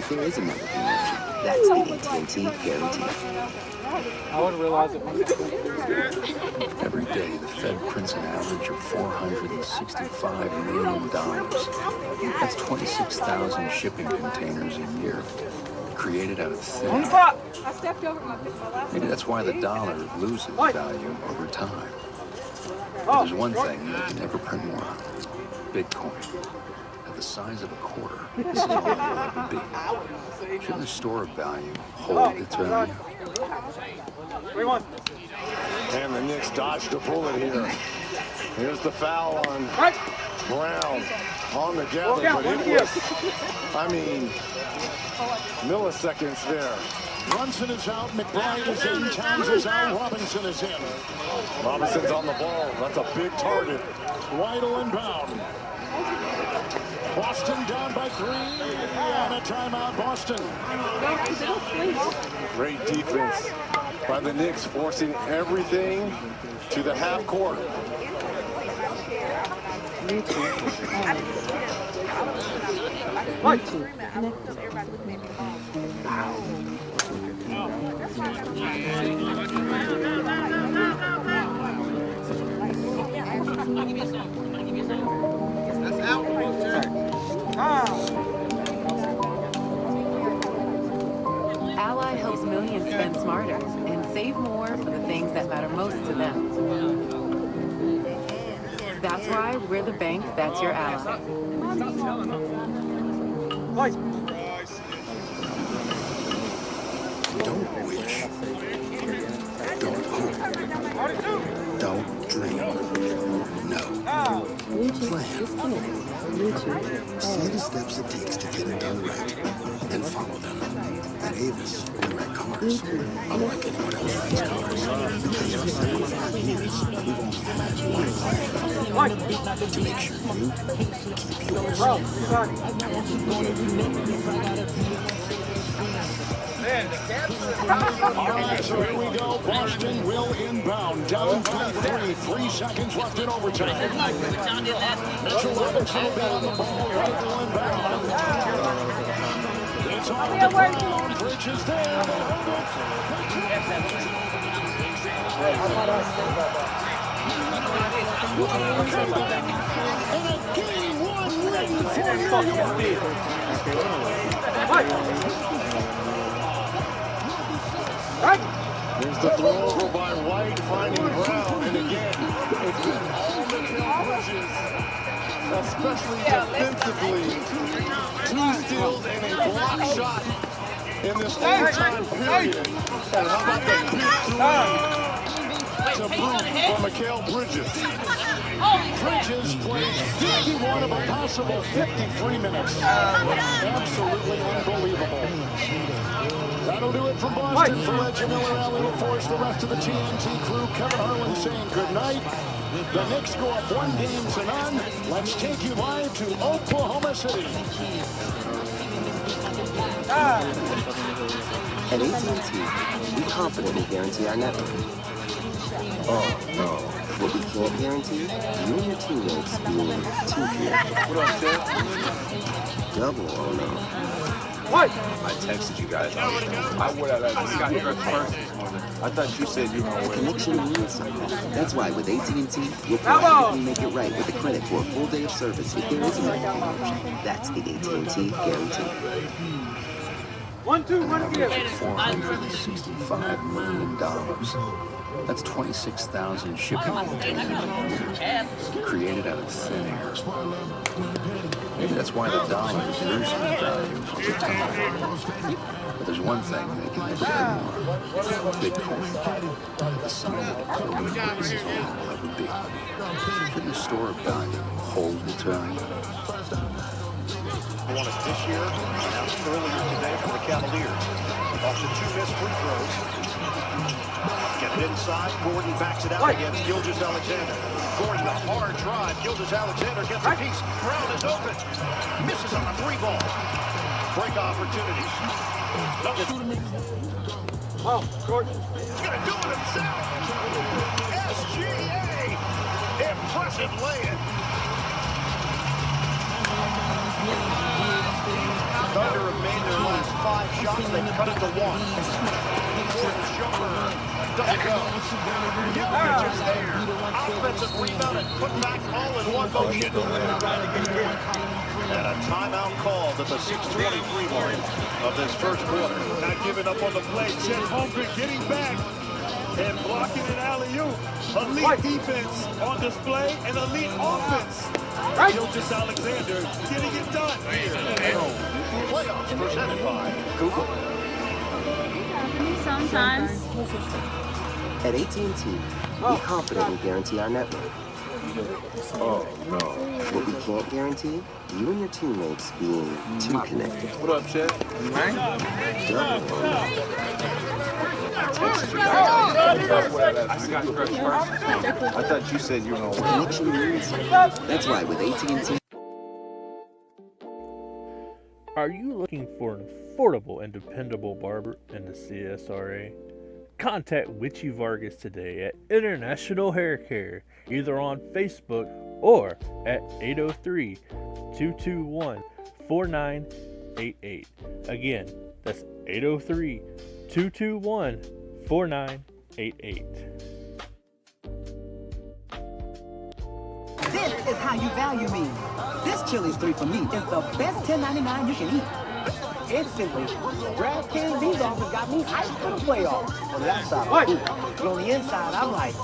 if there is a member promotion, that's the AT&T guarantee. I wouldn't realize it. Every day, the Fed prints an average of $465 million. That's 26,000 shipping containers a year, created out of thin air. Maybe that's why the dollar loses value over time. But there's one thing that can never print more of: Bitcoin. At the size of a quarter, this is all it will ever be. Shouldn't the store of value hold its value? And the Knicks dodged a bullet here. Here's the foul on Brown on the gather, but it was, I mean, milliseconds there. Brunson is out, McBride is in, Towns is out, Robinson is in. Robinson's on the ball. That's a big target. Weidel inbound. Boston down by 3, and a timeout, Boston. Great defense by the Knicks, forcing everything to the half court. Ally helps millions spend smarter and save more for the things that matter most to them. That's why we're the bank that's your ally. Don't wish. Don't hope. Don't dream. No. Plan. See the steps it takes to get it done right, and follow them. At Avis, we write cars, unlike anyone else writes cars. Because for 75 years, we've only had one plan to make sure you keep yours. All right, so here we go. Boston will inbound. Down by 3. 3 seconds left in overtime. Mitchell Robinson will be on the ball. Right to inbound. It's on the ground. Bridge is there. And a game 1 win There's the throw over by White, finding Brown, and again, it's been all Mikal Bridges, especially defensively. 2 steals and a block shot in this overtime period. And how about the big 3 to boot from Mikal Bridges? Bridges played 51 of a possible 53 minutes. Absolutely unbelievable. That'll do it from Boston. For Reggie Miller, Elliot Forrest, the rest of the TNT crew, Kevin Harlan saying goodnight. The Knicks go up 1-0. Let's take you live to Oklahoma City. At AT&T, we confidently guarantee our network. Oh, no. What we can't guarantee, you and your teammates being team. What up, Chef? Double, oh no. What? I texted you guys. I would have. We got here first this morning. I thought you said you were going to win. Connection means something. That's why with AT&T, we'll proactively make it right with a credit for a full day of service if there is a medical promotion. That's the AT&T guarantee. 1-2, 1 again. $465 million. That's 26,000 shipping containers created out of thin air. Maybe that's why the dollar is losing value over time. But there's one thing that can never print more: Bitcoin. At the size of a quarter, this is all it will ever be. Shouldn't the store of value hold its value? Won it this year, announced earlier today from the Cavaliers. Off the 2 missed free throws. Get it inside. Gordon backs it out against Gilgeous-Alexander. Gordon, a hard drive. Gilgeous-Alexander gets a piece. Brown is open. Misses on a 3-ball. Break opportunities. Oh, Gordon. He's going to do it himself. SGA. Impressive lay-in. Thunder have made their last shots, they cut it to one. Jumper doesn't go. Gill Bridges there. Offensive rebound and put back all in one motion. And a timeout called at the 6:23 mark of this first quarter. Not giving up on the play. Chet Holmgren getting back and blocking an alley-oop. Elite defense on display and elite offense. Gilgeous Alexander getting it done here. Playoffs presented by Google. Sometimes. At AT&T, we confidently guarantee our network. Oh, no. What we can't guarantee, you and your teammates being too connected. What up, Chet? I thought you said you were on Connection means. That's right, with AT&T. Are you looking for an affordable and dependable barber in the CSRA? Contact Witchy Vargas today at International Hair Care, either on Facebook or at 803-221-4988. Again, that's 803-221-4988. This is how you value me. This Chili's 3 for me is the best $10.99 you can eat. Instantly, DraftKings these offers got me hyped for the playoffs. On the outside, I'm cool. But on the inside, I'm like,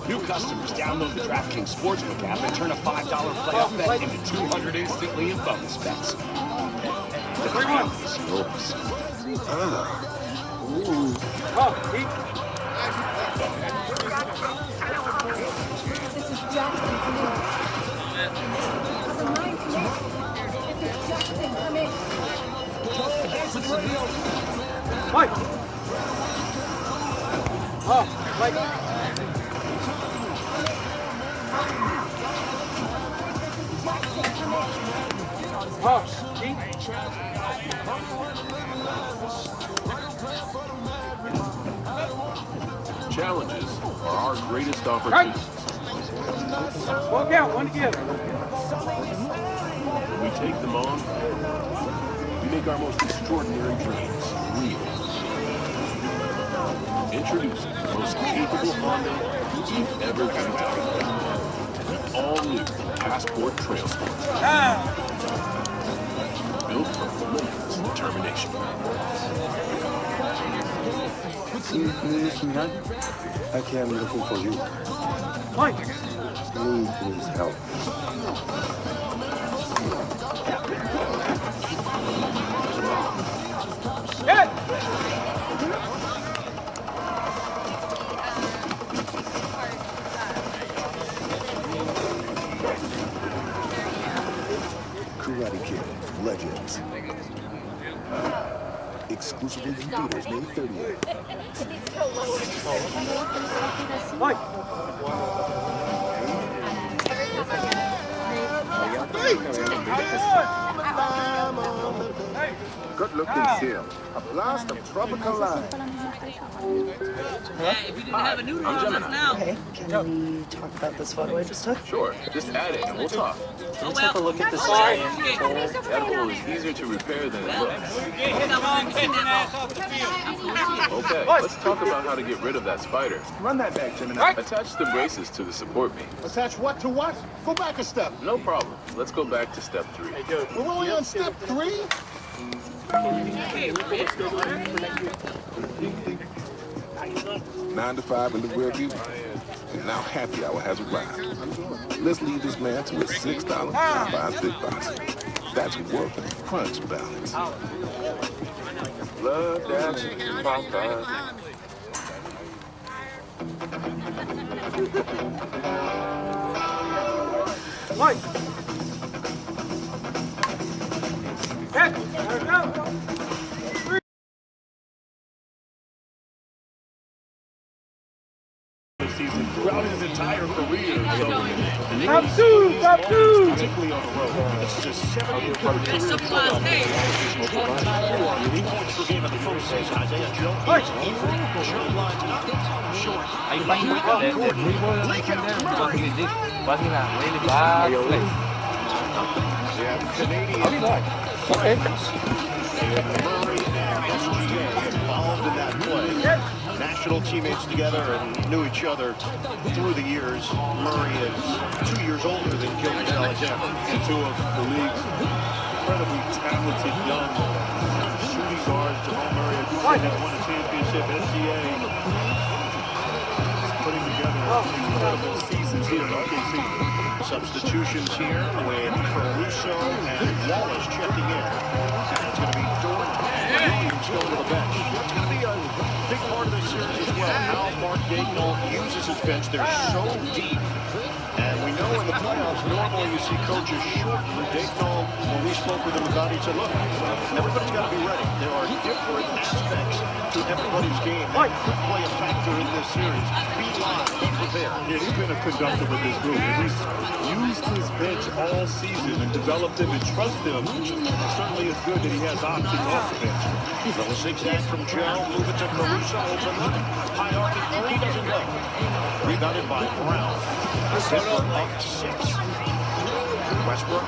New customers download the DraftKings Sportsbook app and turn a $5 playoff bet into 200 instantly in bonus bets. The crown is yours. this is Jackson. This is Jackson. Come in. Mike. Oh, Mike. Oh, Keith. Challenges are our greatest opportunities. Walk out, one together. When we take them on, we make our most extraordinary dreams real. Introducing the most capable Honda you've ever dreamed of. All new Passport Trail Sport. Built for limitless determination. Okay, I'm looking for you. Mike. Please help. Hit! Karate Kid, Legends. Exclusively in theaters May 30th. Mike. Good looking seal. A blast of tropical life. Hey, if you didn't have a noodle on us now. Okay, can we talk about this photo I just took? Sure, just add it and we'll talk. Oh, Take a look at this. That hole is easier to repair than it looks. Okay, let's talk about how to get rid of that spider. Run that back, Jimmy. Attach the braces to the support beam. Attach what to what? Go back a step. No problem. Let's go back to step 3. We're only on step 3? 9 to 5 in the rear view. And now happy hour has arrived. Let's lead this man to a $6 Popeyes Big Box. That's worth the crunch balance. Love that chicken Popeyes. Mike. Hit! There we go. season throughout his entire career. So, Top two. Particularly on the road. This is his 70th career. Points per game in the postseason. Isaiah Joe. Joe lines it up. Short. Canadian friends. Murray and SGA involved in that play. National teammates together and knew each other through the years. Murray is 2 years older than Gilbert Alexander. And two of the league's incredibly talented young shooting guards. Jamal Murray has won a championship. SGA is putting together incredible seasons here in OKC. Substitutions here with Caruso and Wallace checking in. And it's going to be Dort and Williams going to the bench. It's going to be a big part of this series as well. How Mark Daigneault uses his bench. They're so deep. And we know in the playoffs, normally you see coaches short for Daigneault. When we spoke with him about it, he said, look, everybody's got to be ready. There are different aspects to everybody's game that could play a factor in this series. Be live, be prepared. Yeah, he's been a conductor with this group, and he's used his bench all season and developed them and trust them. It certainly is good that he has options off the bench. So a zigzag from Joe, move it to Caruso, open up. High arc and three doesn't go. Rebounded by Brown. Denver up 6. Westbrook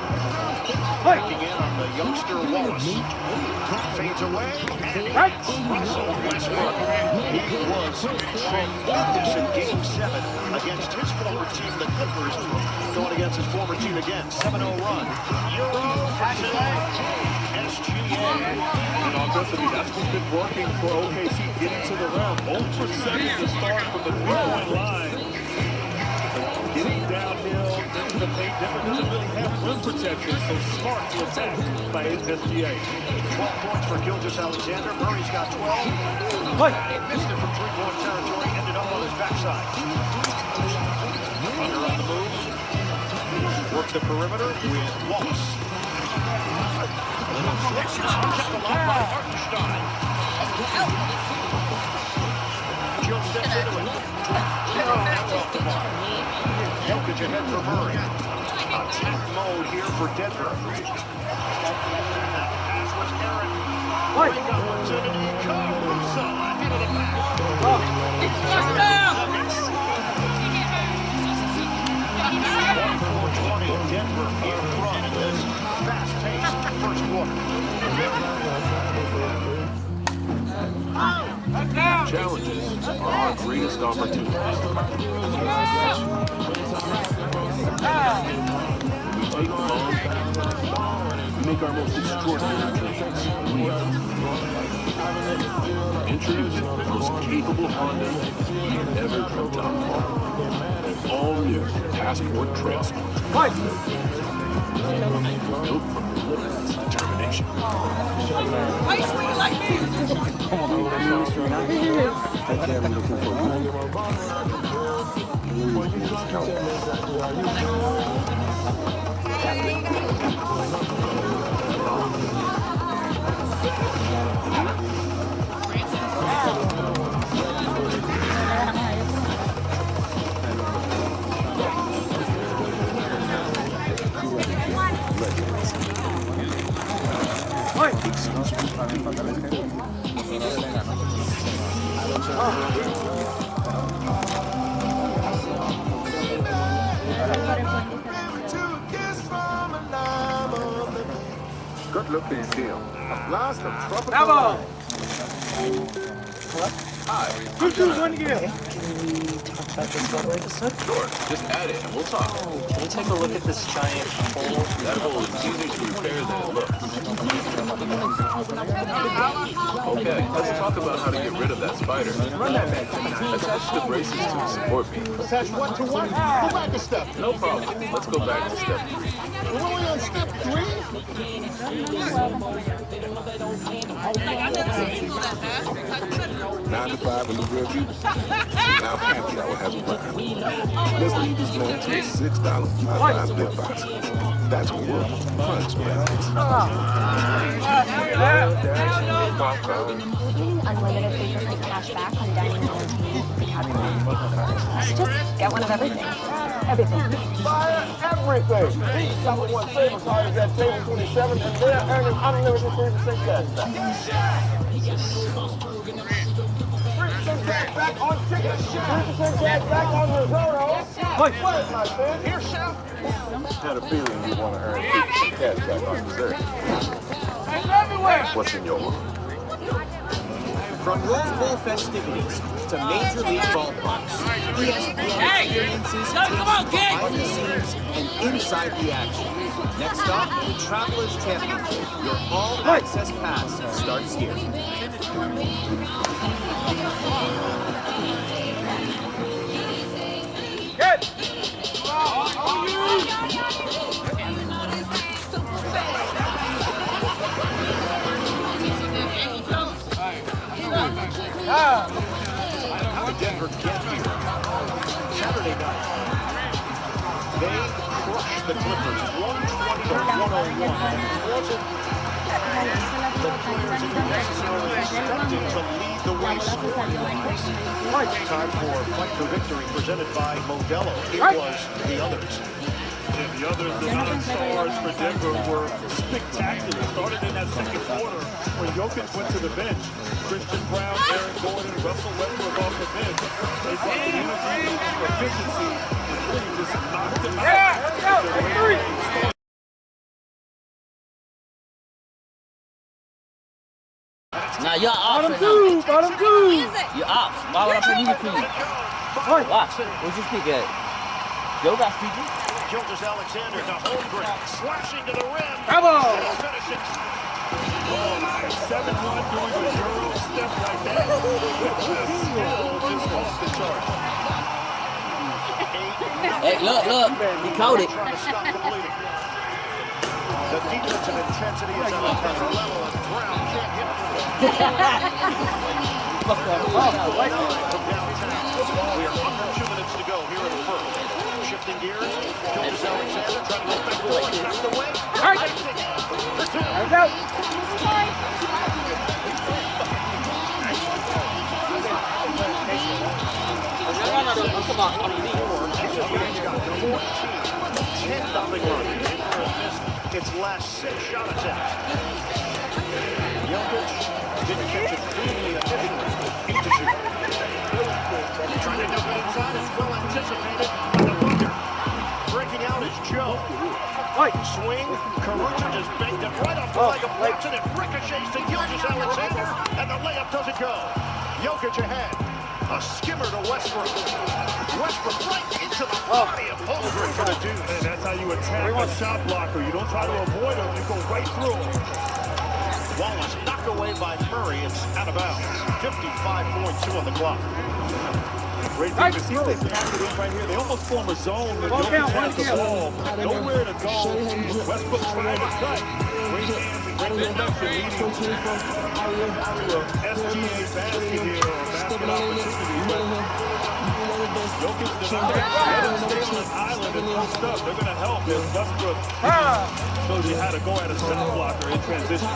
breaking in on the youngster Wallace. Fades away. And Russell Westbrook. He was tremendous in Game 7 against his former team, the Clippers, going against his former team again. 7-0 run. Euro for today. SGA. And Augusta, that's what's been working for OKC, getting to the rim. 0 for 7 to start from the three-point line. Getting downhill into the paint. Denver doesn't really have rim protection, so smart to attack by SGA. 12 points for Gilgeous Alexander. Murray's got 12. He missed it from three-point territory. Ended up on his backside. Under on the move. Works the perimeter with Wallace. Kept alive by Hartenstein. Joe steps into it. That's off the mark. Jokic ahead for Murray. Attack mode here for Denver. That pass was Aaron. Big opportunity. Caruso into the back. 24-20. Denver in front in this fast-paced first quarter. Challenges are our greatest opportunities. We take them on, we make our most extraordinary dreams real. Introducing the most capable Honda you've ever dreamt of. All new Passport Trail Sport. Built from relentless determination. Ice cream like me. Good looking seal. A blast of tropical. Bravo! Hi. Two twos, one again. Can we talk about this photo I just took? Sure. Just add it and we'll talk. Can we take a look at this giant hole? That hole is easier to repair than it looks. Okay, let's talk about how to get rid of that spider. Attach the braces to the support beam. Attach one to one. Go back a step. No problem. Let's go back to step 3. We're only on step 3. 9 to 5 in the rear view. Now happy hour has arrived. Let's leave this man to a $6.55 bill box. That's what we're punch benefits. Unlimited 3% cash back on dining and entertainment. Just get one of everything. Everything. Buy everything. These number one savers are at table 27, and they're earning unlimited 3% cash back. 3% cash back on chicken. 3% cash back on risotto. Where's my fish? Here, chef. Had a feeling you want to earn 3% cash back on dessert. What's in your mind? From Rose Bowl festivities to Major League ballparks, ESPN experiences takes you behind the scenes and inside the action. Next stop, the Travelers Championship. Your all-access pass starts here. Good. How did Denver get here? Saturday night, they crushed the Clippers 120-101. It wasn't the players that were necessarily expected to lead the way scoring. Time for Fight for Victory presented by Modelo. It was the others. And the others, the non-stars for Denver were spectacular. Started in that second quarter when Jokic went to the bench. Christian Brown, Aaron Gordon, Russell Westbrook off the bench. They brought the energy, efficiency, and really just knocked them out. Now you're off right now. Bottom two. You're off. Why would I put you for you? Watch. Where'd you speak at? Joe got speaking. Gilgis Alexander to Holmgren, slashing to the rim. Bravo! Finishes. 7-1 doing a Euro step like that. Skill just off the chart. Hey, look. He caught it. The defensive intensity is at another level, and Brown can't hit from downtown. We are under 2 minutes to go here in the first. Shifting gears, Gilgis Alexander trying to go back to one, tapped away. All right. There we go. Its last 6 shot attempts. Jokic didn't catch it cleanly initially. Beat to shoot. Trying to dump it inside. It's well anticipated by the bunker. Breaking out is Joe. Swing. Caruso just banked it right off the leg of Watson. It ricochets to Gilgis Alexander, and the layup doesn't go. Jokic ahead. A skimmer to Westbrook. Westbrook right into the body of Holmgren for the deuce. And that's how you attack a shot blocker. You don't try to avoid him. You go right through him. Wallace knocked away by Murray. It's out of bounds. 55.2 on the clock. Great defense. See if they pass it in right here. They almost form a zone where Jokic has the ball. Nowhere to go. Westbrook trying to cut. Great hands and great deflection leading to a SGA basket here, or a basket opportunity. But Jokic did not let him stay on an island and post up. They're going to help as Westbrook shows you how to go at a shot blocker in transition.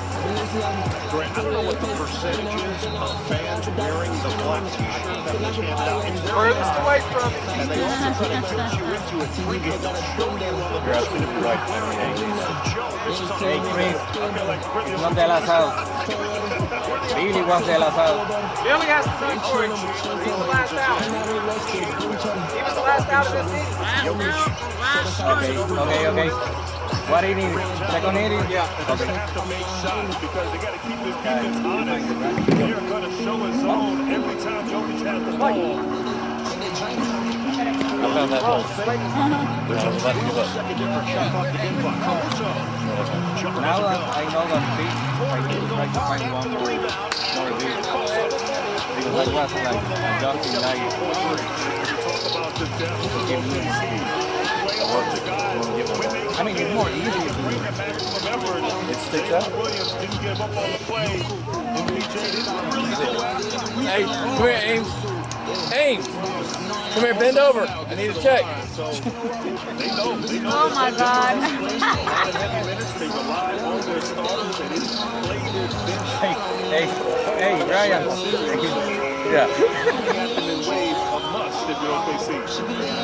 Grant, I don't know what the percentage is of fans wearing the black t-shirt that was handed out. Furthest away from it. And they also try to tilt you into a pregame. They'll show you on the You're absolutely right. Hey, Chris, want el asado. Billy wants el asado. Billy has to go for it. He's the last out. He was the last out of this season. Okay. What do you need? Second inning? Yeah. They have to make shots because they got to keep this defense honest. They're going to show a zone every time Jokic has the ball. I found that ball. Now I know that beat. I need to try to find one more beat. Because that was like a jumping night. Talk about the depth of the team. I mean, it's more easy. It sticks out. Williams didn't give up on the play. Hey, come here, Ames. Ames, come here, bend over. I need a check. Oh my God. Hey, Ryan. Yeah. Boston if you're OKC.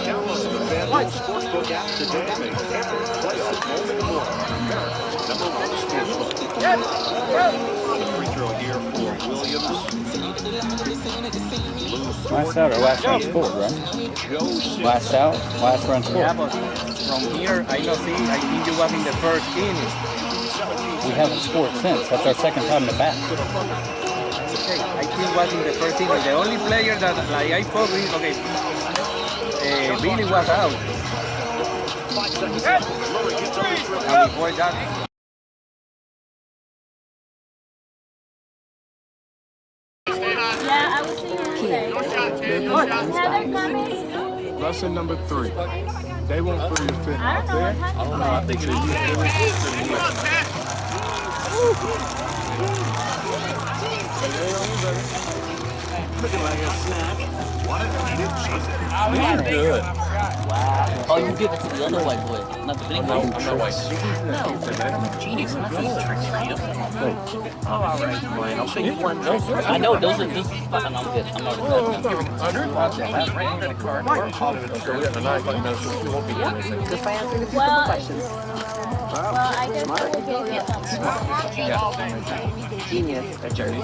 Download the FanDuel Sportsbook app today and make every playoff moment more. America's #1 sportsbook. Free throw here for Williams. Last out or last run scored, right? Last out, last run scored. Yeah, but from here, I don't see. I think you was in the first inning. We haven't scored since. That's our second time in the back. Okay, I think was in the first inning. The only player that like I thought, okay, Billy was out. 5 seconds left. Murray gets on the dribble. And before that. Yeah, I was thinking Heather coming? Lesson number 3. They want for you to fit out there. I don't know. I think it's Looking like a snack. Want it? Eat it. Cheese it. Good. Wow. Oh, you give it to the other white boy, not the big one. I'm not white. No. Jeez, I'm not eating tricks for you. Oh, all right, fine. I'll take one. I know, those are just fun. I'm good. I'm not Just by answering a few simple questions. Well, I guess we'll get Genius. a journey.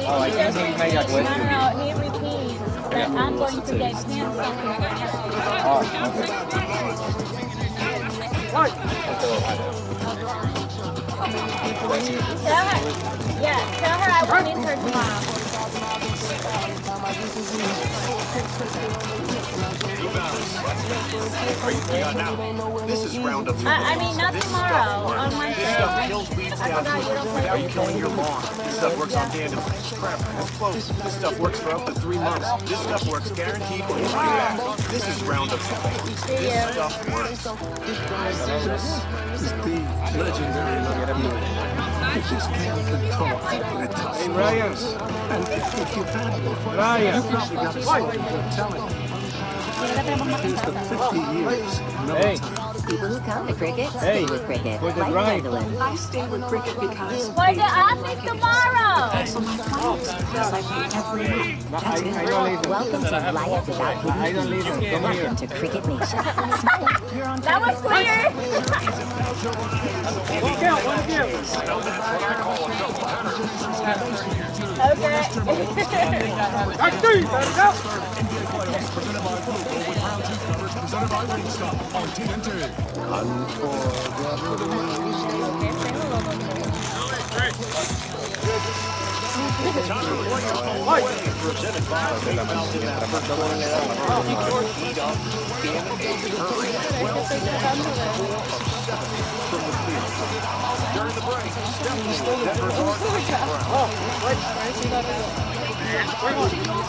Oh, I think he made that question. No, he repeats that I'm going to get him something. Oh, Tell her, tell her I will miss her tomorrow. This is round of I mean, not tomorrow, on This Wednesday. stuff kills weeds down here. Are you killing your lawn? This stuff works on dandelions. Crap, that's close. This stuff works for up to 3 months. This stuff works guaranteed when you buy back. This is Roundup. This stuff works. This is the legendary this cat can talk with a tough Hey, Ryan. And if you've had it before, Ryan. you probably got something to tell him. Here's the 50 years. Hey. People who come to cricket Hey. stay with cricket. Where's the Like Ryan? Magdalene. I stay with cricket because... For the office tomorrow! Also my clients, because I pay every month. That's I good. don't listen. Welcome to Life Without I don't Hidden listen. Fees. Come here. Welcome to Cricket Nation. Smile. You're on That was clear! One count, one again. Okay. Back three, better go. Presented by during the break, Denver's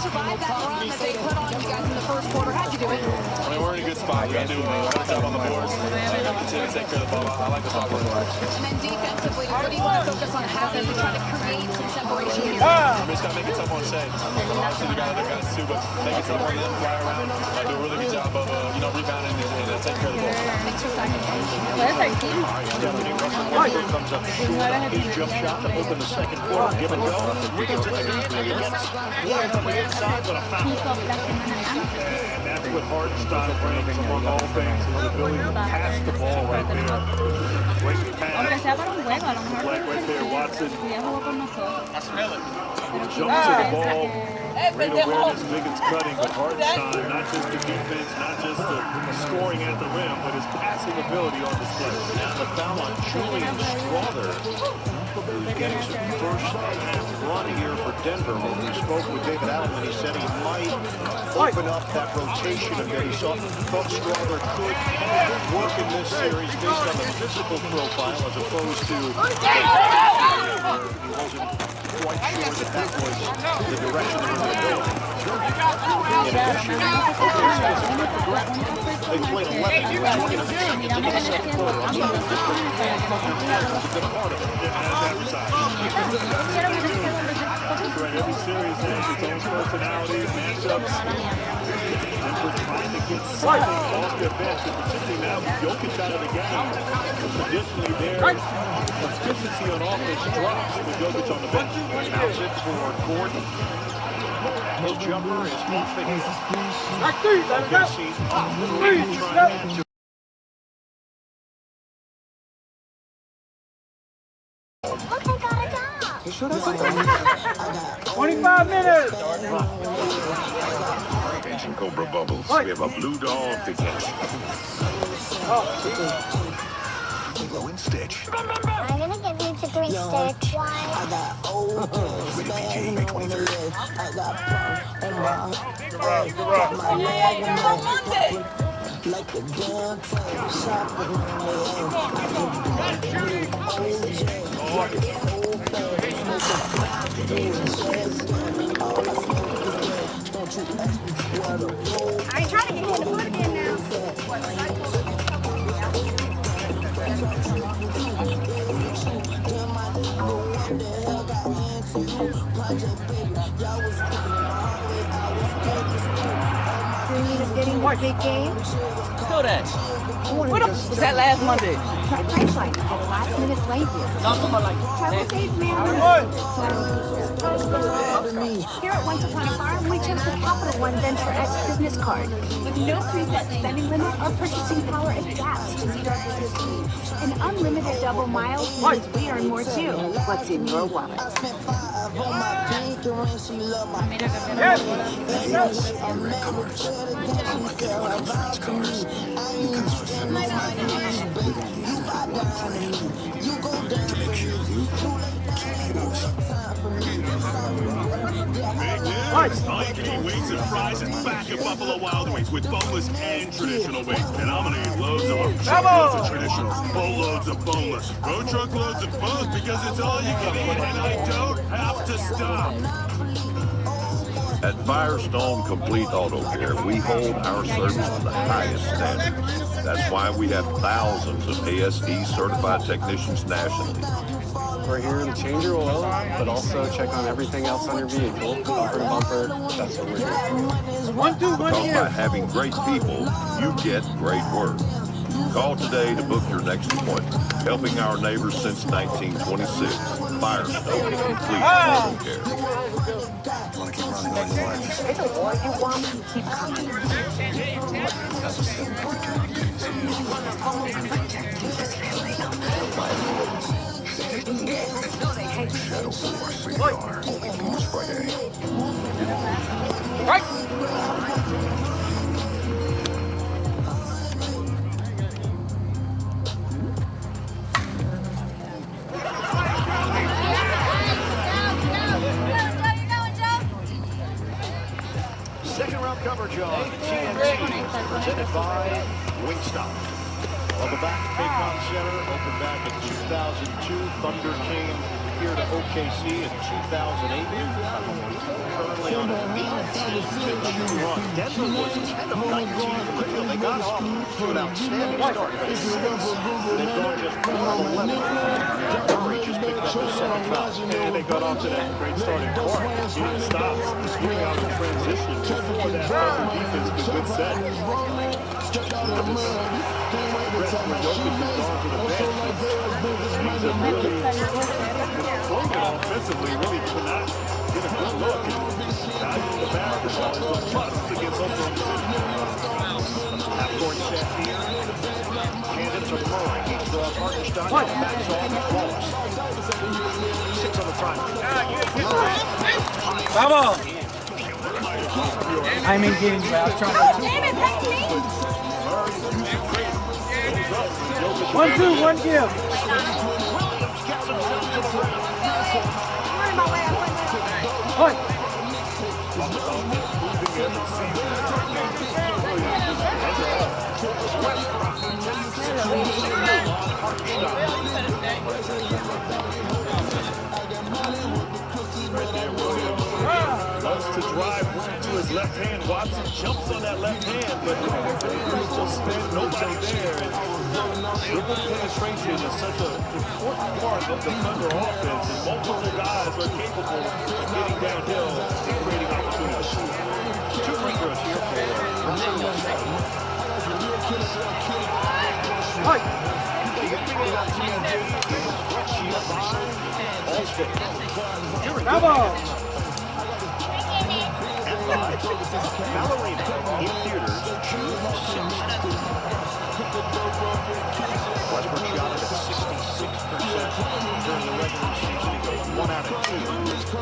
survive that run that they put on you guys in the first quarter. How'd you do it? I mean, we're in a good spot. We got to do a good job on the boards. I got to continue to take care of the ball. I like the softball. And then defensively, what do you want to focus on? How can you try to create some separation here? I mean, just got to make it tough on Shea. Obviously, we got other guys too, but make it tough on them, fly around. Do a really good job of, rebounding and taking care of the ball. Thanks for second. Where's our team? comes up short. His jump shot to open the second quarter. Give and go. On the inside, but a foul. That's what Harden style brings among all things, his ability to pass the ball right there. Great Aunque sea pass. para un juego, a lo mejor Black right there, Watson. ya jugó con nosotros. Jump to the ball. Great awareness, Wiggins cutting, but Hartenstein, not just the defense, not just the scoring at the rim, but his passing ability on display. And the foul on Julian Strother, who's getting some first half run here for Denver. When we spoke with David Allen, he said he might open up that rotation a bit. He thought Strother could work in this series based on the physical profile as opposed to he wasn't quite sure that was the direction they were going. In addition, they played 11 into the second quarter. On top of this, was a good part of it. Every series has its own personalities, matchups. Denver trying to gets something off their bench, and particularly now with Jokic out of the game, traditionally their efficiency on offense drops with Jokic on the bench. Bounce it for Gordon. His jumper is off the heel. OKC really trying to 25 minutes. Ancient Cobra Bubbles. We have a blue dog to catch. Go and Stitch. I'm gonna give you to 3 Stitch. Why? Like a damn shopping. I try to get you to put it in now. Getting what big game? Know that. What was that last Monday? Priceline. Last minute late here. No, I'm talking about like Travel safe, man. Here at Once Upon a Farm, we chose the Capital One Venture X business card. With no preset spending limit, our purchasing power adapts to meet our business needs. And unlimited double miles means we earn more too. What's in your wallet? IK Wings and Fries is back at Buffalo Wild Wings with boneless and traditional wings. And I'm gonna eat loads of them. Truckloads of traditional, boatloads of boneless. Go truckloads of both because it's all you can eat and I don't have to stop. At Firestone Complete Auto Care, we hold our service to the highest standards. That's why we have thousands of ASE certified technicians nationally. We're here to change your oil, but also check on everything else on your vehicle, bumper to bumper. That's what we're here for. Because by having great people, you get great work. Call today to book your next appointment. Helping our neighbors since 1926. Firestone Complete Auto Care. Want to keep running going to work? It's a war you want to keep coming. As a civil Shadow Force CR. This Friday. Right. second round coverage on TNT, presented by Wingstop. Welcome back to Paycom Center, opened back in 2002. Thunder came here to OKC in 2008. Currently on an 18-2 run. Denver was 10 of 19 from the field. They got off to an outstanding start, but since they've gone just 4 of 11. Montgomery just picked up his second foul. And they got off to that great start in court. He didn't stop. Moving out in transition before that Thunder defense was good set. When Jokic has gone to the bench, he's a really throwing it offensively, really could not get a good look. Valuing the basketball is a must against Oklahoma City. Half-court set here. Handed to Murray. He's Hartenstein. Backs off. Wallace. 6 on the timer. Vamos! I'm engaged, man. I'm trying to... 1-2, 1 give. Loves to drive to his left hand. Watson jumps on that left hand, but just spend nobody there. And dribble penetration is such an important part of the Thunder offense, and multiple guys are capable of getting downhill and creating opportunities. 2 free throws Astros here for Fernando. Come on! And live, Ballerina in theaters June 6th. Westbrook shot it at 66% during the regular season. He goes 1 out of 2.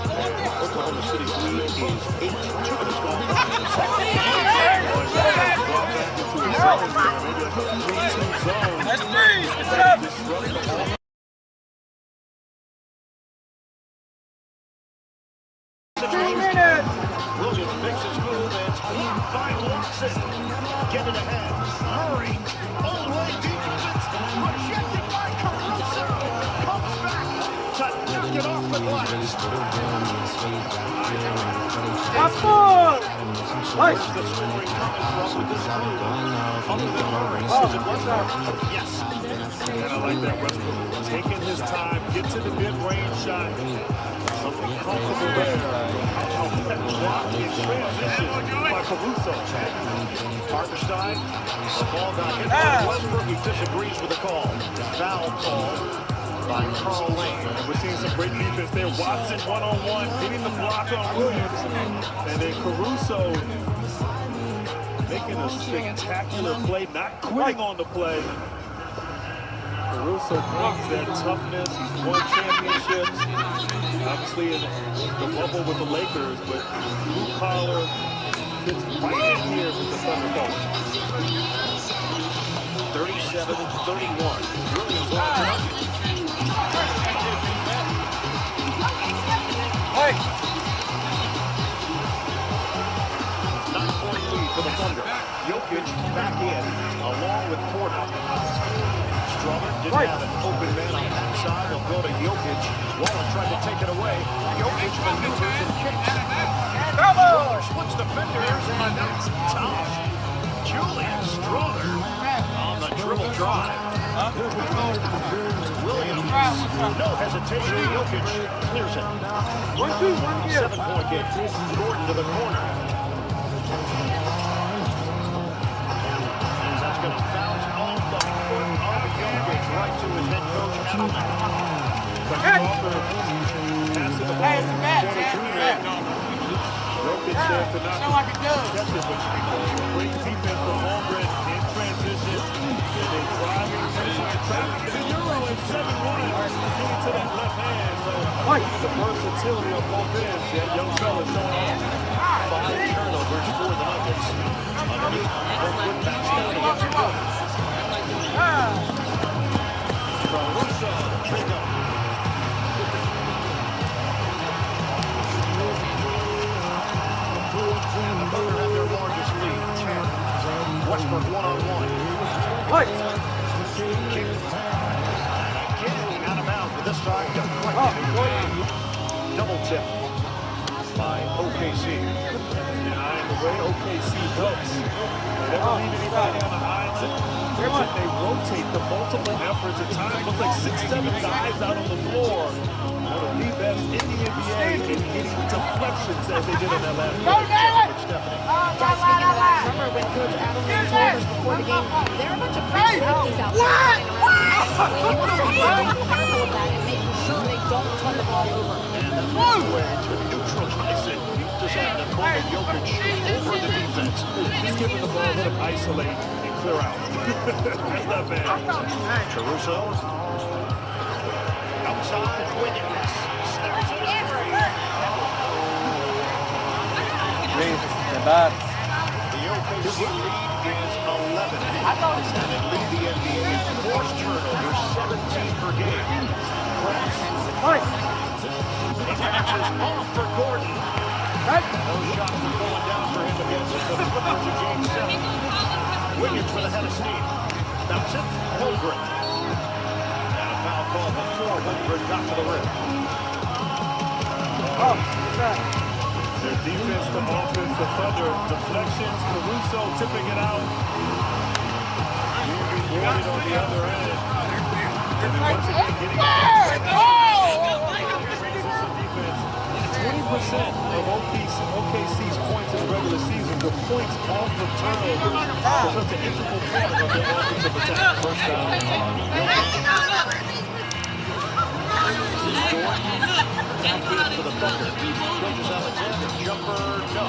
And Oklahoma City's lead is 8. 2 minutes gone by. That's freeze! It's up! Williams makes his move and it's blocked by Watson. Get it ahead. Murray. All-way defense. Rejected by Caruso. Comes back to knock it off the glass. Where's the scoring coming from with this move? Other than Murray. Is it Westbrook? Yes. And I like that Westbrook taking his time, get to the mid-range shot. Something comfortable there. Blocked in transition by Caruso. Hartenstein. The ball got hit by Westbrook. He disagrees with the call. Foul call by Carl Lane. And we're seeing some great defense there. Watson one-on-one, hitting the block on Williams. And then Caruso making a spectacular play, not quitting on the play. Caruso brings that toughness. He's won championships. Obviously in the bubble with the Lakers, but blue collar fits right in here with the Thunder color. 37-31. Williams lines it up. 9-point lead for the Thunder. Jokic back in, along with Porter. Strummer didn't have an open man on that side. They'll go to Jokic. Waller tried to take it away. Jokic maneuvers and kicks. Strummer splits defenders, and that's tough. Julian Strummer on the dribble drive. Williams, no hesitation. Jokic clears it. 7-point game. Gordon to the corner. That's going to bounce off the foot of Jokic right to his head coach, Edelman. Passing the ball to Porter Jr. Jokic said to not catch it, but great defense from Holmgren in transition. And they drive in traffic to the Euro and 7-1. Getting to that left hand. So the versatility of both ends. That young fella showing off. 5 turnovers for the Nuggets. Underneath, one putbacks down against the Nuggets. Caruso, Trigo. And the Thunder have their largest lead, 10. Westbrook one-on-one. Kick. Again, out of bounds, but this time deflected. Double tip by OKC. Behind the way OKC helps. They never leave anybody on the hides. They rotate the multiple efforts. At times, looks like 6-7 guys out on the floor. One of the best in the NBA in getting deflections as they did in that last game. Guys, speaking of that, remember when Coach Adelman told us before the game, there are a bunch of free safeties out there. He wants to be very careful of that and making sure they don't turn the ball over. And that's one way to neutralize it. Decided to call Jokic over the defense. Just giving the ball, let him isolate and clear out. That's not bad. Caruso. Outside, Williams. Snaps it in three. The OKC lead is 11. And it lead the NBA in forced turnovers, 17 per game. He matches off for Gordon. Those shots are going down for him against the Game 7. Williams with a head of steam. That's it. Holmgren. And a foul call before Holmgren got to the rim. Their defense to offense, the Thunder, deflections, Caruso tipping it out. Moving Gordon on the other end. And then once again getting defense. 20 of OKC's points in the regular season were points off of turnovers. So it's an integral part of their offensive attack. First down. Jordan for the Thunder. Gilgis Alexander. Jumper, no.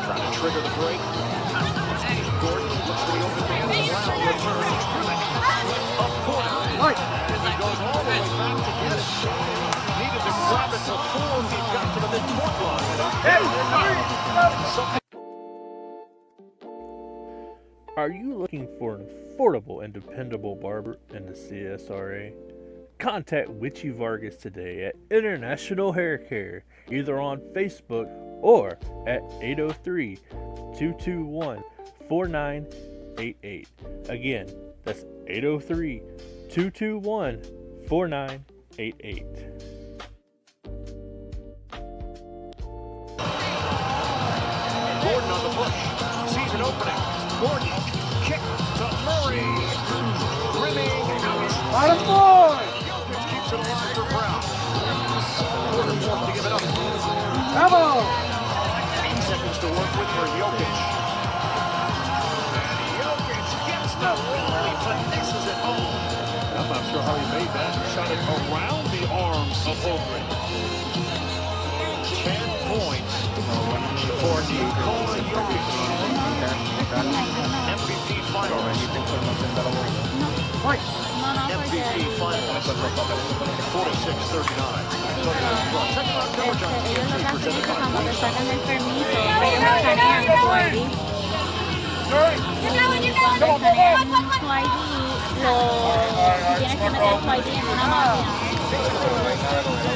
Trying to trigger the break. Gordon looks for the open man. Brown returns. Up court. Right. And he goes all the way back to get it. Needed to grab it before he got to the mid-court line. Are you looking for an affordable and dependable barber in the CSRA? Contact Witchy Vargas today at International Hair Care, either on Facebook or at 803-221-4988. Again, that's 803-221-4988. Gordon on the push. Sees an opening. Gordon. Kick to Murray. Rimming out. Bottom boy! Gilgis keeps it alive for Brown. Porter forced to give it up. Come on! 8 seconds to work with for Jokic. And Jokic gets the volley, finesses it home. I'm not sure how he made that. He shot it around the arms of Holmgren. 10 points for Nikola Jokic. MVP finals. MVP finals. 46-39. Check out coverage on TNT presented by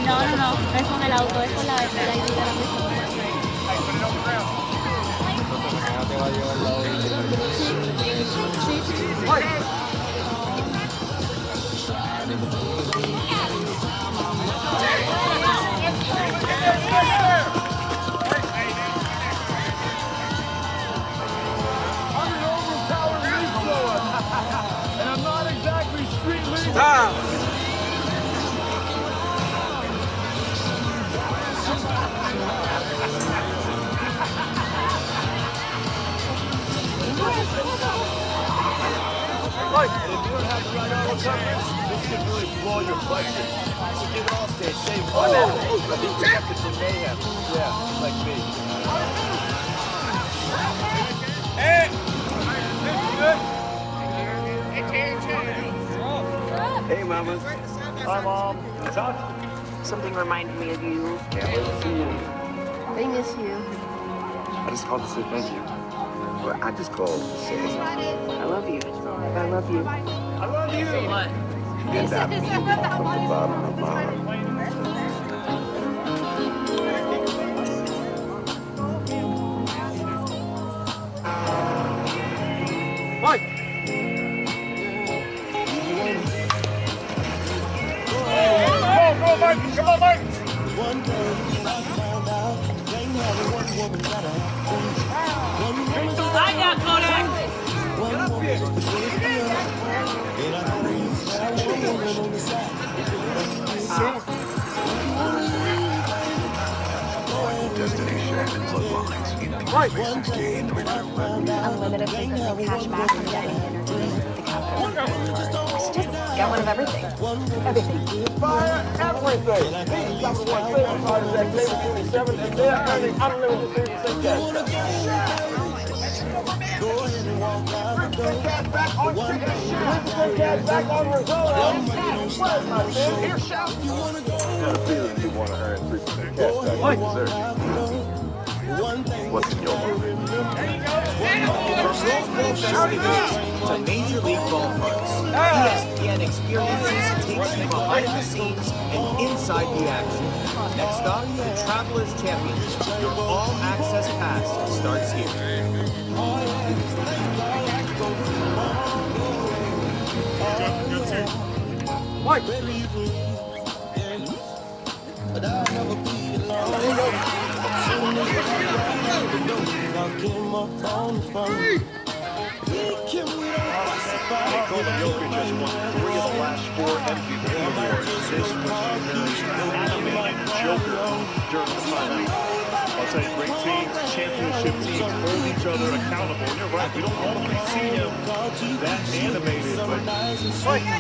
No, es con el auto, es con la ID de la persona. I'm an overpowered leaf blower. And I'm not exactly street legal. Right. And if you don't have the right auto coverage, this can really blow your budget. So get it off stage. Save one out. Be protected from mayhem. Yeah, like me. Hey, Mama. Hi, Mom. Talk. Something reminded me of you. Can't wait to see you. They miss you. I just called to say thank you. Well, I just called to say I love you. I love you. I love you. What? and I mean from the bottom of my heart. Mike! Come on, Mike! Come on, Mike! One day I found out they never one woman got a I got Kodak! One woman and I breathe that woman on the side. Destination and bloodlines in Right. Unlimited frequency cash back from dining entertainment at the Capitol. I should just get one of everything. Everything. Fire everything! These number one favorite card is that Clayton 27, and they're earning unlimited 3% cash back on chicken and shit. 3% cash back on risotto. Where's my man? Here, shout. I got a feeling you want to earn 3% cash back on dessert. What's in your mind? From softball festivities to Major League ballparks, ESPN Experiences takes you behind the scenes and inside the action. Next up, the Travelers Championship. Your all-access pass starts here. Mike! Nikola Jokic has won 3 of the last 4 MVP awards. This was the most animated Joker during the timeout. I'll tell you, great teams, championship teams, hold each other accountable. And you're right, we don't normally see him that animated, but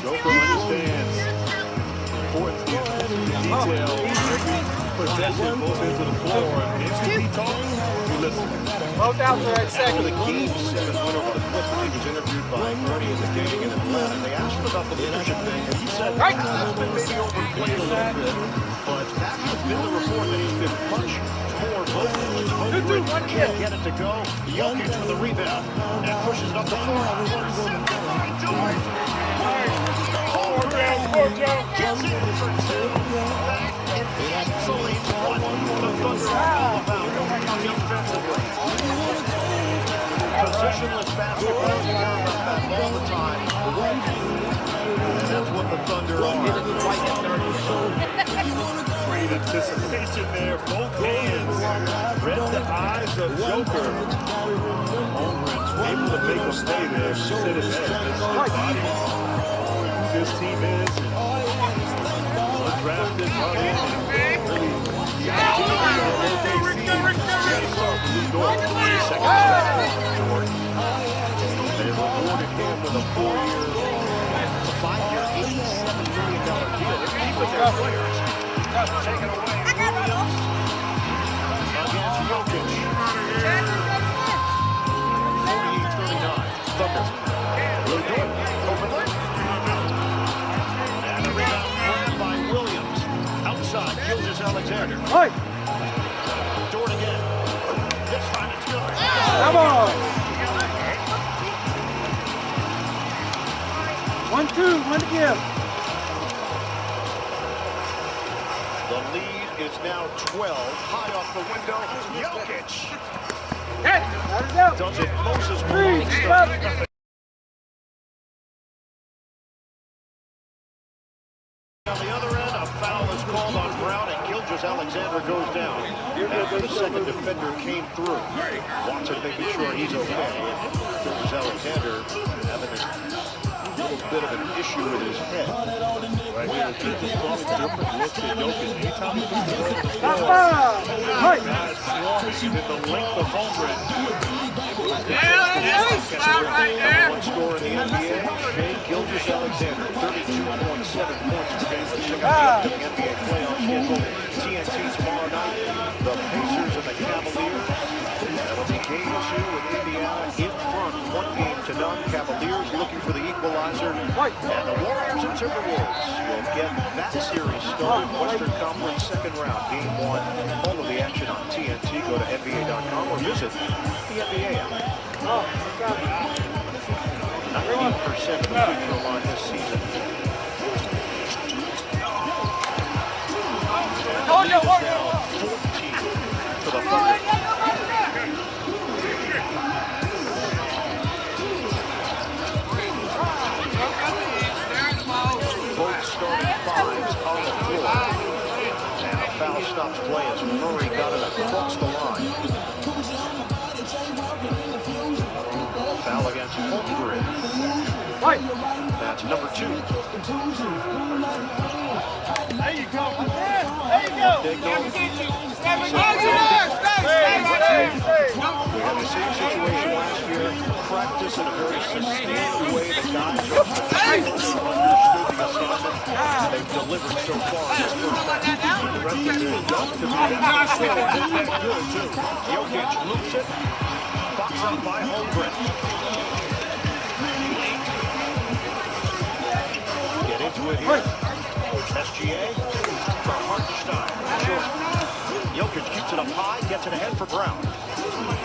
Joker understands the importance, the detail, every possession, both ends of the floor. And if he talks, you listen. Both out for a second. The Game 7 win over the Clippers. He was interviewed by Bernie in the game in Atlanta. They asked him about the leadership thing, and he said that's been maybe overplayed a little bit, but that has been the report that he's been much more vocal. Can't get it to go. Jokic with the rebound and pushes it up the floor. Gets it for 2. That encapsulates what the Thunder are all about defensively. Positionless basketball, you hear about that all the time. And that's what the Thunder are. Great anticipation there, both hands. Read the eyes of Joker. Holmgren's able to make a play there. She said it best. This embodies who this team is. Undrafted, brought in, and really the opportunity to hold their seed. You got to start with New York. They rewarded him with a 4-year, 5-year, $87 million deal. They're keeping their players. Taken away, Williams against Jokic. 48-39. Thunder. Really good. Over there. And the rebound grabbed by Williams. Outside, Gilgeous-Alexander. Dort again. This time it's good. Come on. 1-2, 1 to give. The lead is now 12. High off the window. Jokic. Does it Moses Malone style. On the other end, a foul is called on Brown, and Gilgeous-Alexander goes down. After the second defender came through. Watson making sure he's okay. Gilgeous-Alexander having a little bit of an issue with his head. Right here, just probably different looks at Jokic. Anytime he puts the ball on the floor, guys swarming in the length of Holmgren. One score in the NBA, Shai Gilgeous-Alexander, 32.7 points per game for Chicago in the NBA playoff schedule. TNT tomorrow night, the Pacers and the Cavaliers. That'll be game 2 with Indiana in front, 1-0. Cavaliers looking for the equalizer. And the Warriors and Timberwolves will get that series started. Western Conference second round, game 1. All of the action on TNT. Go to NBA.com or visit the NBA app. 90% of the free throw line this season. And the lead is now 14 for the Thunder. Both starting fives on the floor. And a foul stops play as Murray got it across the line. Foul against Holmgren. That's number 2. There you go. There you go. We had the same situation last year. Practice in a very sustained way. The guys understood the assignment. They've delivered so far in this first half. The rest of it got to be good, too. Jokic loops it. Box up by Holmgren. Get into it here. SGA from Hartenstein. Jokic keeps it up high, gets it ahead for Brown.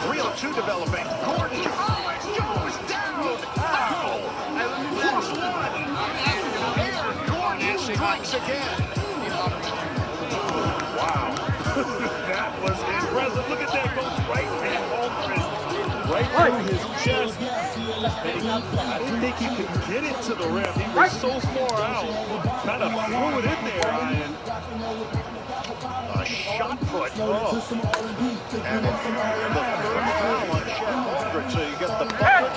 3-on-2 developing. Gordon goes down. +1. Aaron Gordon strikes again. Wow. That was impressive. Look at that. Goes right at Holmgren. Right through his chest. I didn't think he could get it to the rim. He was so far out. Kind of threw it in there, Ryan. A shot put. And it's the third foul on Chet Holmgren. So you get the bucket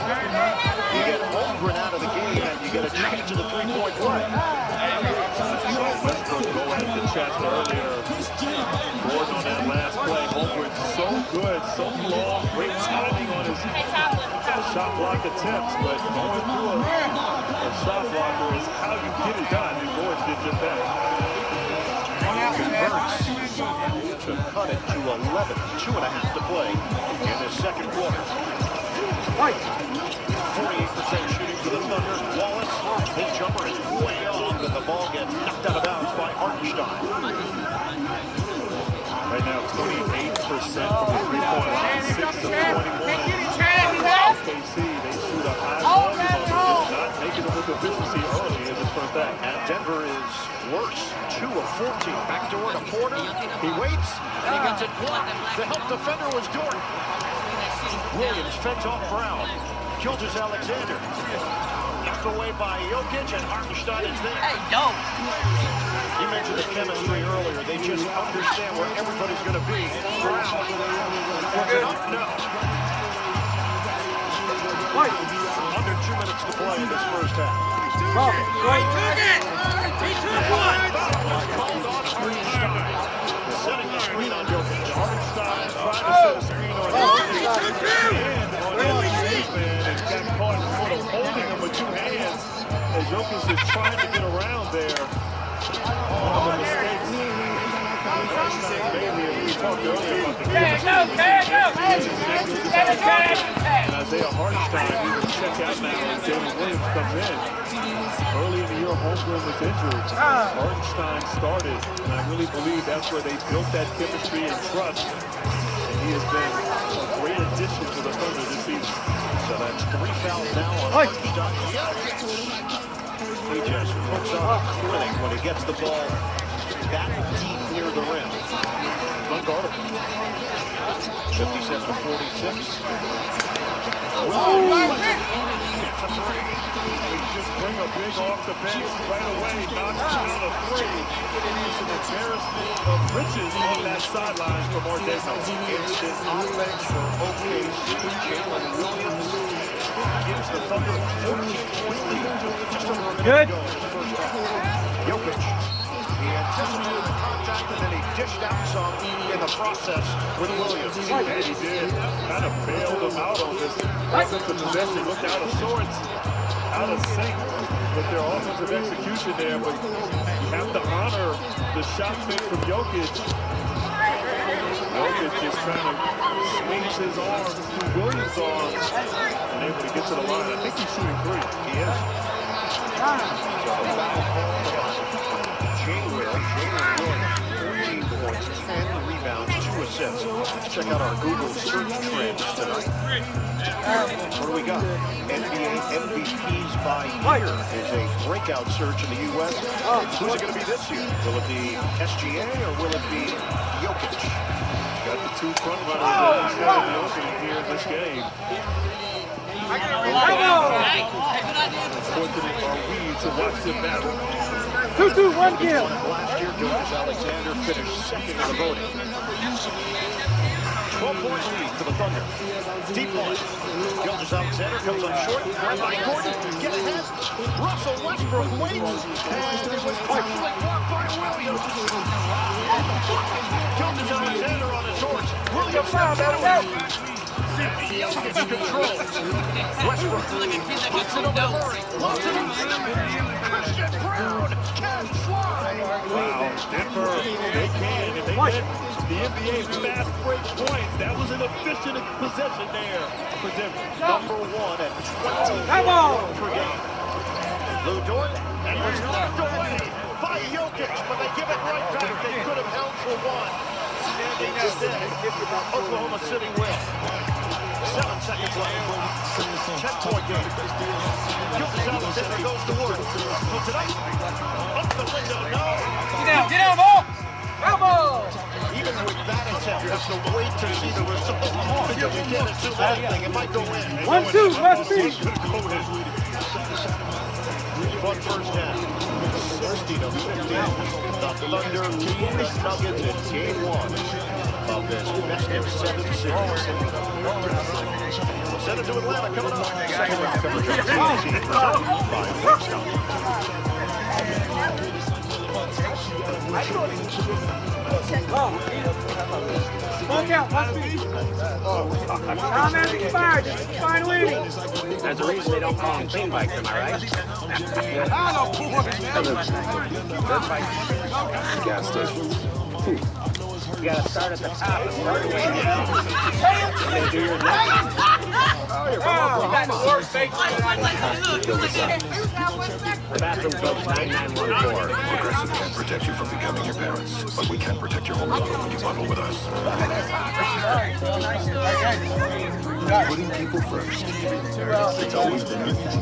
so long, great timing on his shot block attempts, but going through a shot blocker is how you get it done, and George did just that. Converts to cut it to 11, 2.5 to play in the second quarter. 48% shooting for the Thunder. Wallace, his jumper is way off, and the ball gets knocked out of bounds by Hartenstein. Right now, 28% from the three-point line, 6 of 21. OKC, they shoot a high volume on it, just not making it with efficiency early in the first half. And Denver is worse, 2 of 14. Backdoor to Porter. He waits, and he gets it blocked. The help defender was Dort. Williams fends off Brown. Gilgeous Alexander. Knocked away by Jokic, and Hartenstein is there. Hey, no! You mentioned the chemistry earlier. They just understand where everybody's going to be. Brown. Was it up? No. Under 2 minutes to play in this first half. He took one! Called on Hartenstein. Setting the screen on Jokic. Hartenstein trying to set a screen on Jokic. And on Jokic, man, and got caught sort of holding him with 2 hands as Jokic is trying to get around there. One of the mistakes. We talked earlier about the and Isaiah Hartenstein, he will check out now as David Williams comes in. Early in the year, Holmgren was injured. Hartenstein started, and I really believe that's where they built that chemistry and trust. And he has been a great addition to the Thunder this season. So that's 3 fouls now on Hartenstein. He just puts on a clinic when he gets the ball that deep near the rim. Unguardable. 57-46. Just bring a big off the bench right away, knocks down a 3. It's an embarrassment of riches on that sideline for Mardeno. Instant offense for OKC. Jalen Williams gives the Thunder a 14-point lead. Just over a minute to go in the first half. Jokic. He anticipated the contact and then he dished out some in the process with Williams. And he did. Kind of bailed him out on this offensive possession. Looked out of sorts, out of sync with their offensive execution there. But you have to honor the shot fake from Jokic. Jokic just kind of swings his arms through Williams' arms and able to get to the line. I think he's shooting 3. He is. Jalen Williams, 14 points, 10 rebounds, 2 assists. Let's check out our Google search trends tonight. What do we got? NBA MVPs by year is a breakout search in the U.S. Who's it going to be this year? Will it be SGA or will it be Jokic? Got the 2 front runners here in this game. Fortunate are we to watch them battle. 2-2-1 kill. Last year, Gilgeous Alexander finished second in the voting. 12-point lead for the Thunder. Deep one. Gilgeous Alexander comes up short. Right by Gordon. Get ahead. Russell Westbrook waits. And it was partially blocked by Williams. Gilgeous Alexander on his horse. Williams steps into it. Jokic control. Westbrook puts it over Murray. Loves it on Christian Brown can fly. Wow, Denver, they can. If they get the NBA fast break points, that was an efficient possession there for Denver. Number 1 at 20 per game. Lou Dort, and was knocked away by Jokic, but they give it right back. They could have held for 1. And instead, Oklahoma City win. 7 seconds left. 10-point game. Gilgeous Alexander goes to work. Puts it up. Up the window. No. Get down, ball. Elbow. Even with that attempt, you have to wait to see the result. Because you can't assume anything. It might go in. 1-2, left feet. Fun first half. 60-50. The Thunder lead the Nuggets in game 1 of this best-of-7 series. We'll send it to Atlanta coming up. Second round coverage of the team presented by Walton Way Ext. Walk out, must be. Comment expired. Final inning. There's a reason they don't call them clean bikes, am I right? Gas stations. You gotta start at the top and work your way down. I'm gonna do yours next. The bathroom code's 9914. Progressive can't protect you from becoming your parents, but we can protect your whole life when you bundle with us. Putting people first. It's always been our thing.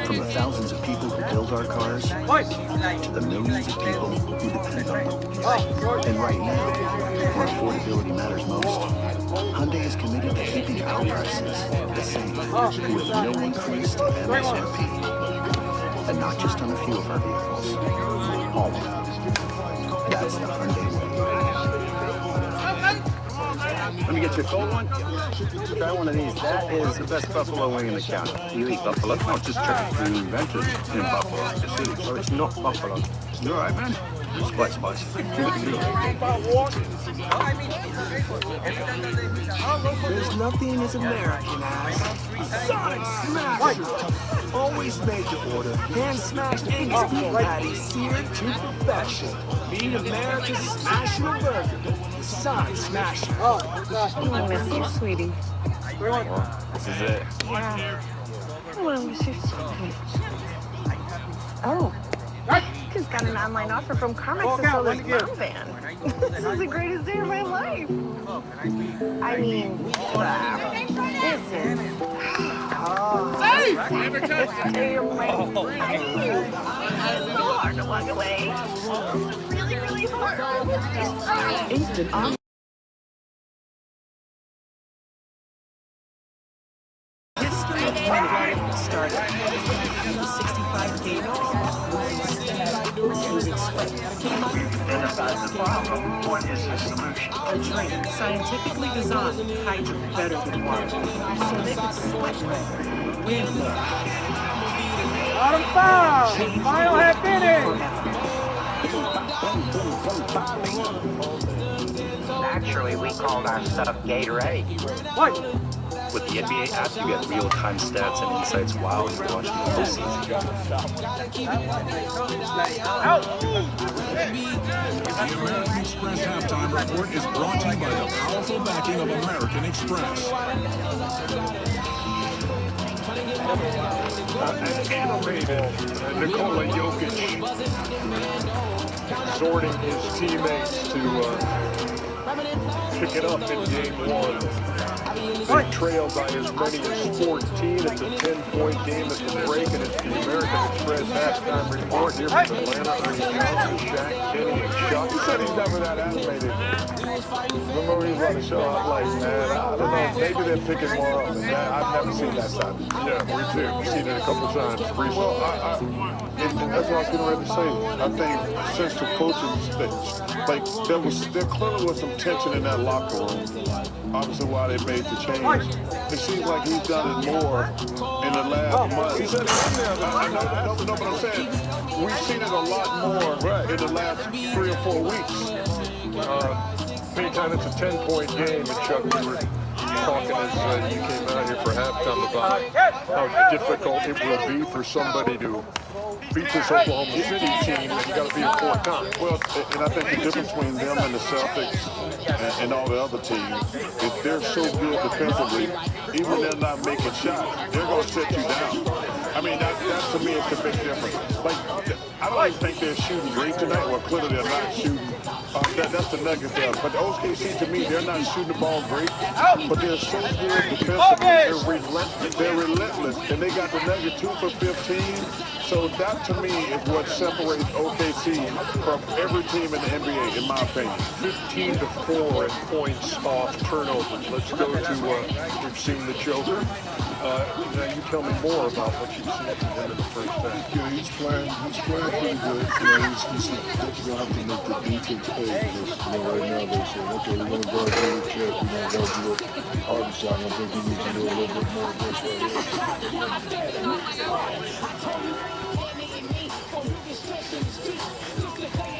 From the thousands of people who build our cars to the millions of people who depend on them. And right now, where affordability matters most, Hyundai is committed to keeping our prices the same, with no increase to MSRP. And not just on a few of our vehicles, all of them. That's the Hyundai way. Let me get you a cold one. Try one of these. That is the best buffalo wing in the county. You eat buffalo? No, it's just chicken. You invented in Buffalo, I see. So it's not buffalo. You're all right, man. It's quite spicy. There's nothing as American as Sonic Smash. Always made to order. Hand smashed Angus beef patties seared to perfection. Beat America's Smasher Burger. Sonic Smash. I miss you, sweetie. This is it. Yeah. I want to miss you so much. Oh. Just got an online offer from Carmex to sell this mom van. This is the greatest day of my life. I mean, this is... Oh, this day of my life. It's so hard to walk away. Really, really hard. Instant on. History of humanity started. The 65 games. Using sweat. Identify the problem. What is the solution? A drink scientifically designed to hydrate better than water, so they could sweat better. Win. Bottom foul. Final half inning. Naturally, we called our setup Gatorade. What? With the NBA app, you get real-time stats and insights while you're watching the postseason. The American Express Halftime Report is brought to you by the powerful backing of American Express. Animated Nikola Jokic exhorting his teammates to pick it up in game one. They trailed by as many as 14. It's a 10-point game at the break, and it's the American Express halftime report here from Atlanta. Ernie Johnson, Shaq, Kenny, and Chuck. He said he's never that animated. Remember he was on the show, I was like, man, I don't know, maybe they're picking more up. And I've never seen that side. Yeah, me too. I've seen it a couple times. Well, and that's what I was getting ready to say. I think since the coaching stage, like there clearly was some tension in that locker room. Obviously, why they made the change. It seems like he's done it more in the last month. He said it in there. I know that. No, but I'm saying we've seen it a lot more in the last 3 or 4 weeks. Anytime it's a 10-point game, and Chuck, we were talking as you came out here for halftime about how difficult it will be for somebody to beat this Oklahoma City team, and you got to be a 4th time. Well, and I think the difference between them and the Celtics and all the other teams is they're so good defensively, even when they're not making shots, they're going to set you down. I mean, that to me is the big difference. Like, I don't even think they're shooting great tonight. Well, clearly they're not shooting. That's the Nuggets there. But the OKC, to me, they're not shooting the ball great, but they're so good defensively. They're relentless, and they got the Nuggets 2 for 15. So that, to me, is what separates OKC from every team in the NBA, in my opinion. 15-4 in points off turnovers. Let's go to, we've seen the Joker. Now you tell me more about what you've seen at the end of the first half. Yeah, he's playing pretty good. You know, he's going to have to make the defense pay. Because, right now they're saying, okay, we're going to guard you with check, we're going to guard you with hard shot. I think he needs to do a little bit more of this right here.